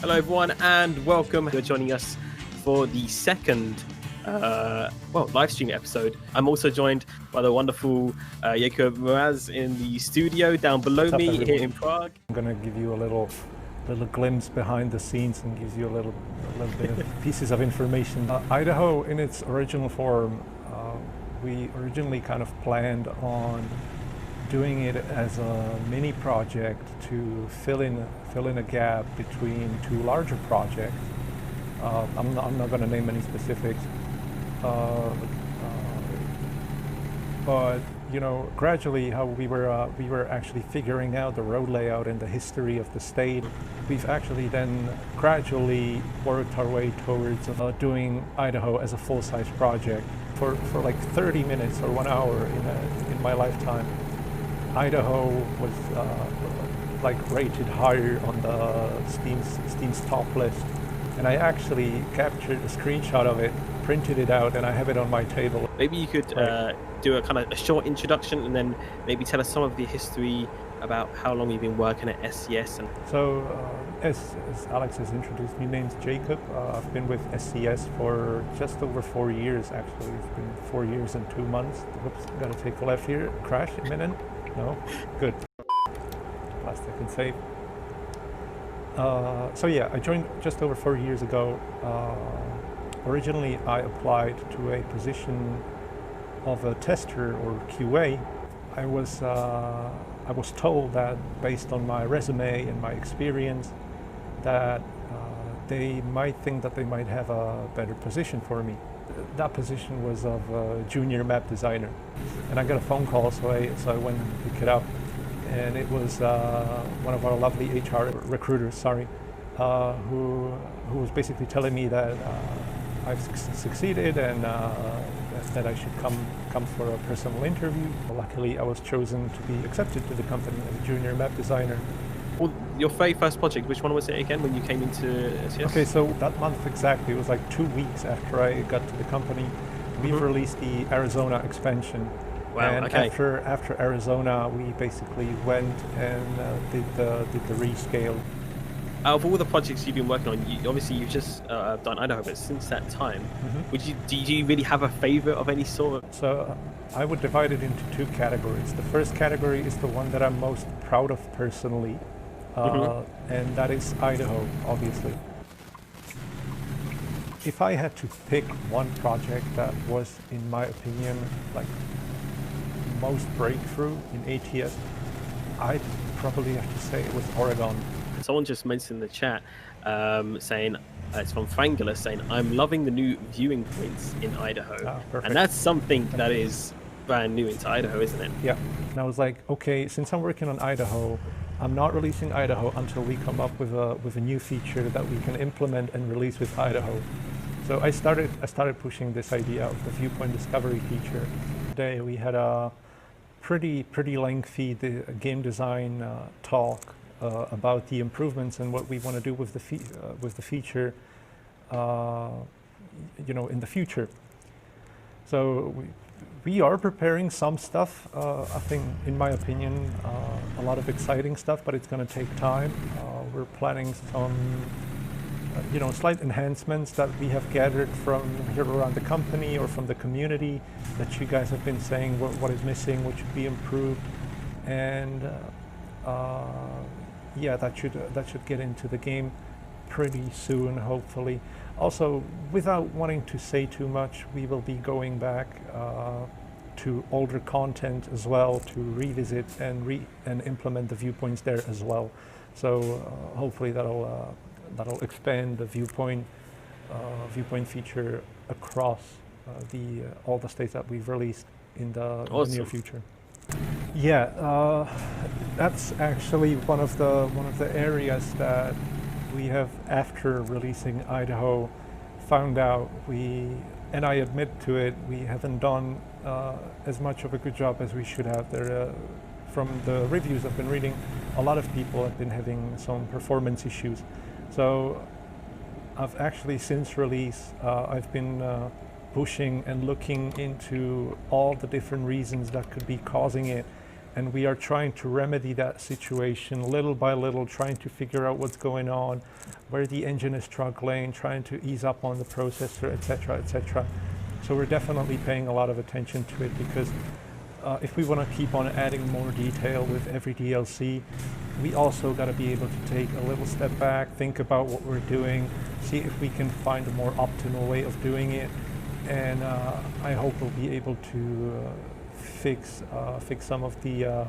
Hello everyone and welcome. You're joining us for the second live stream episode. I'm also joined by the wonderful Jakub Mraz in the studio down below me here in Prague. I'm going to give you a little glimpse behind the scenes and gives you a little bit of pieces of information. Idaho in its original form, we originally kind of planned on doing it as a mini project to fill in a gap between two larger projects. I'm not going to name any specifics, but you know, gradually how we were actually figuring out the road layout and the history of the state. We've actually then gradually worked our way towards doing Idaho as a full-size project. For like 30 minutes or 1 hour in my lifetime, Idaho was like rated higher on the Steam's top list, and I actually captured a screenshot of it, printed it out, and I have it on my table. Maybe you could do a kind of a short introduction and then maybe tell us some of the history about how long you've been working at SCS. And so as Alex has introduced me, name's Jakub. I've been with SCS for just over 4 years actually. It's been 4 years and 2 months. Whoops, gotta take a left here. Crash imminent? No? Good. Plastic and safe. So yeah, I joined just over 4 years ago. Originally I applied to a position of a tester or QA. I was told that based on my resume and my experience that they might think that they might have a better position for me. That position was of a junior map designer, and I got a phone call, so I went and picked it up, and it was one of our lovely HR recruiters, who was basically telling me that I've succeeded and that I should come for a personal interview. Luckily, I was chosen to be accepted to the company as a junior map designer. well, your very first project, which one was it again when you came into SCS? Okay, so that month exactly, it was like 2 weeks after I got to the company, we've released the Arizona expansion. Wow, and okay. after Arizona, we basically went and did the rescale. Out of all the projects you've been working on, you've just done Idaho, but since that time, do you really have a favorite of any sort? So I would divide it into two categories. The first category is the one that I'm most proud of personally, and that is Idaho, obviously. If I had to pick one project that was, in my opinion, like most breakthrough in ATS, I'd probably have to say it was Oregon. Someone just mentioned in the chat saying, it's from Frangula, saying, I'm loving the new viewing points in Idaho. Perfect. And that's something that is brand new into Idaho, isn't it? Yeah. And I was like, okay, since I'm working on Idaho, I'm not releasing Idaho until we come up with a new feature that we can implement and release with Idaho. So I started pushing this idea of the viewpoint discovery feature. Today we had a pretty lengthy game design talk about the improvements and what we want to do with the feature, you know, in the future. So we are preparing some stuff. I think, in my opinion, a lot of exciting stuff, but it's going to take time. We're planning some, you know, slight enhancements that we have gathered from here around the company or from the community that you guys have been saying what is missing, what should be improved, and yeah, that should get into the game pretty soon, hopefully. Also, without wanting to say too much, we will be going back to older content as well to revisit and implement the viewpoints there as well. So hopefully that'll expand the viewpoint feature across all the states that we've released in the near future. Yeah, that's actually one of the areas that we have, after releasing Idaho, found out and I admit to it, we haven't done as much of a good job as we should have. There, from the reviews I've been reading, a lot of people have been having some performance issues. So I've actually, since release, I've been pushing and looking into all the different reasons that could be causing it, and we are trying to remedy that situation little by little, trying to figure out what's going on, where the engine is struggling, trying to ease up on the processor, etc., etc. So we're definitely paying a lot of attention to it, because if we want to keep on adding more detail with every DLC, we also got to be able to take a little step back, think about what we're doing, see if we can find a more optimal way of doing it, and I hope we'll be able to fix some of the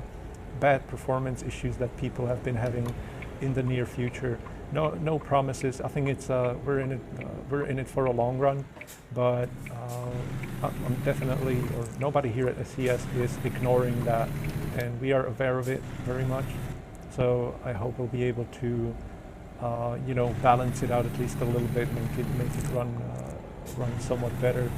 bad performance issues that people have been having in the near future. No promises. I think it's we're in it for a long run, but I'm definitely, or nobody here at SCS is ignoring that, and we are aware of it very much. So I hope we'll be able to, you know, balance it out at least a little bit, make it run somewhat better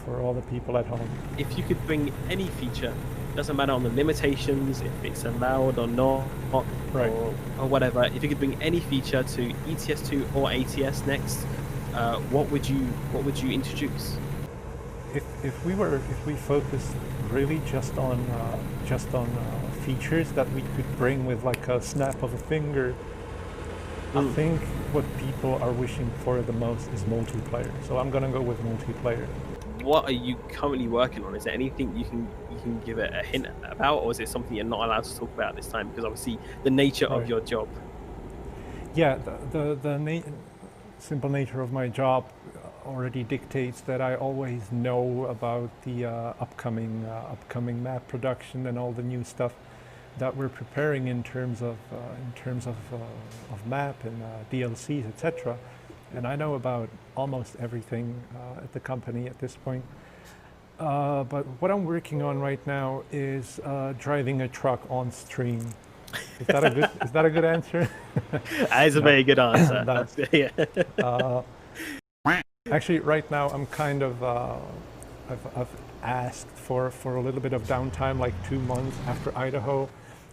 for all the people at home. If you could bring any feature, doesn't matter on the limitations, if it's allowed or not, Right. or whatever, if you could bring any feature to ETS2 or ATS next, what would you introduce? If we focused really just on features that we could bring with like a snap of a finger, I think what people are wishing for the most is multiplayer. So I'm gonna go with multiplayer. What are you currently working on? Is there anything you can give it a hint about, or is it something you're not allowed to talk about this time because obviously the nature of your job? Yeah, the simple nature of my job already dictates that I always know about the upcoming map production and all the new stuff that we're preparing in terms of map and DLCs, etc. And I know about almost everything at the company at this point. But what I'm working on right now is driving a truck on stream. Is that a good answer? That is a very good answer. That's good. Yeah. Actually, right now I'm kind of I've asked for a little bit of downtime, like 2 months after Idaho,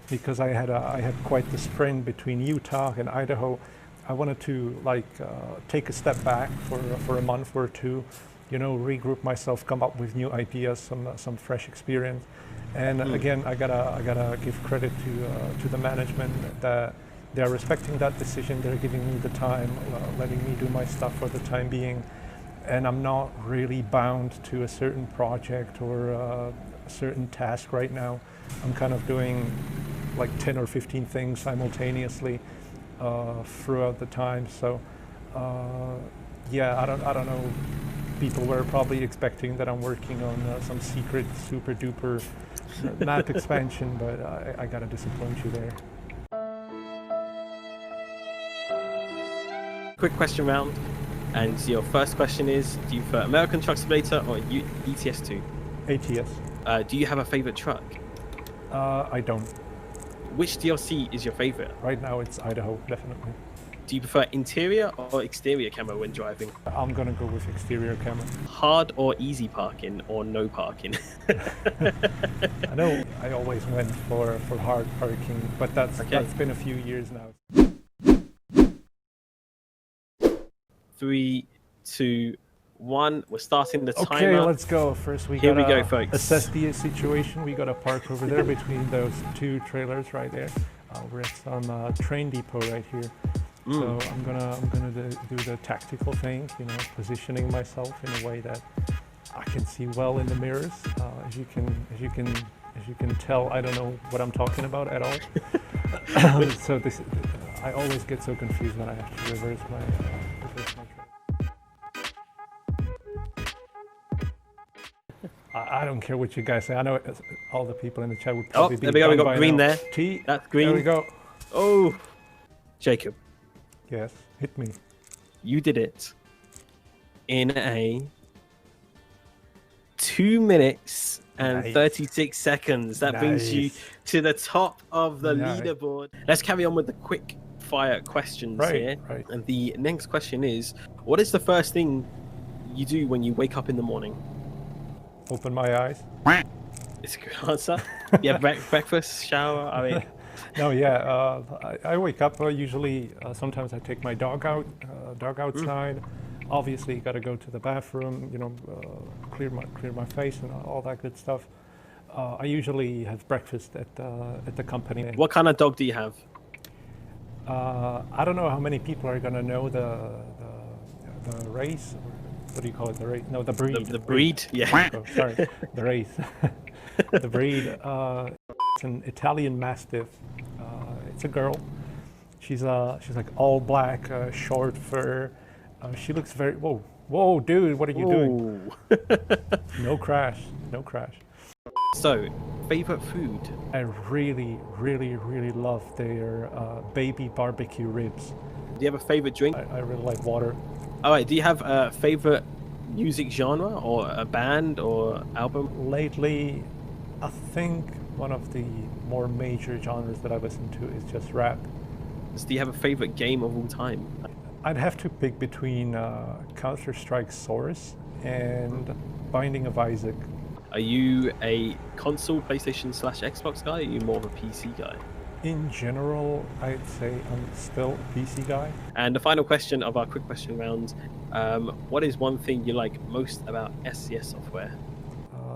because I had quite the sprint between Utah and Idaho. I wanted to take a step back for a month or two, you know, regroup myself, come up with new ideas, some fresh experience. And again, I gotta give credit to the management that they are respecting that decision. They're giving me the time, letting me do my stuff for the time being, and I'm not really bound to a certain project or a certain task right now. I'm kind of doing like 10 or 15 things simultaneously throughout the time. So yeah, I don't know. People were probably expecting that I'm working on some secret super duper map expansion, but I gotta disappoint you there. Quick question round, and your first question is: do you prefer American Truck Simulator or ETS2? ATS. Do you have a favorite truck? I don't. Which DLC is your favorite? Right now it's Idaho, definitely. Do you prefer interior or exterior camera when driving? I'm gonna go with exterior camera. Hard or easy parking or no parking? I know I always went for hard parking, but that's been a few years now. 3, 2, 1. We're starting the timer. Okay, let's go. First, Here we go, folks. Assess the situation. We got a park over there between those two trailers right there. We're at some train depot right here. So I'm gonna do the tactical thing, you know, positioning myself in a way that I can see well in the mirrors. As you can tell, I don't know what I'm talking about at all. So I always get so confused when I have to reverse my trail. I don't care what you guys say. I know all the people in the chat would probably be. There we go. We got green now. there. T. That's green. There we go. Oh, Jacob. Yes, hit me. You did it in a 2 minutes and 36 seconds. That brings you to the top of the leaderboard. Let's carry on with the quick fire questions here. Right. And the next question is: what is the first thing you do when you wake up in the morning? Open my eyes. It's a good answer. Yeah, breakfast, shower. I mean. No, yeah. I wake up usually. Sometimes I take my dog outside. Obviously, got to go to the bathroom. You know, clear my face and all that good stuff. I usually have breakfast at the company. What kind of dog do you have? I don't know how many people are gonna know the race. What do you call it? The race? No, the breed. The breed? Yeah. Oh, sorry, the race. The breed. It's an Italian Mastiff. It's a girl. She's like all black, short fur. She looks very. Whoa, dude! What are you doing? No crash. No crash. So, favorite food? I really love their baby barbecue ribs. Do you have a favorite drink? I really like water. All right. Do you have a favorite music genre or a band or album? Lately, I think one of the more major genres that I listen to is just rap. Do you have a favorite game of all time? I'd have to pick between Counter-Strike Source and Binding of Isaac. Are you a console, PlayStation / Xbox guy? Or are you more of a PC guy? In general, I'd say I'm still a PC guy. And the final question of our quick question round, what is one thing you like most about SCS software?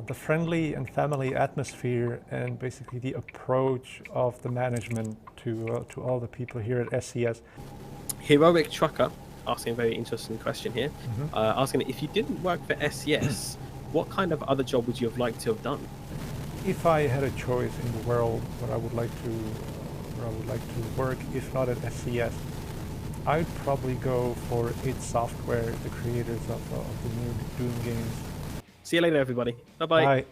The friendly and family atmosphere and basically the approach of the management to all the people here at SCS. Heroic Trucker asking a very interesting question here. Asking if you didn't work for SCS, what kind of other job would you have liked to have done? If I had a choice in the world where I would like to work, if not at SCS, I'd probably go for id Software, the creators of the new Doom games. See you later, everybody. Bye-bye. Bye.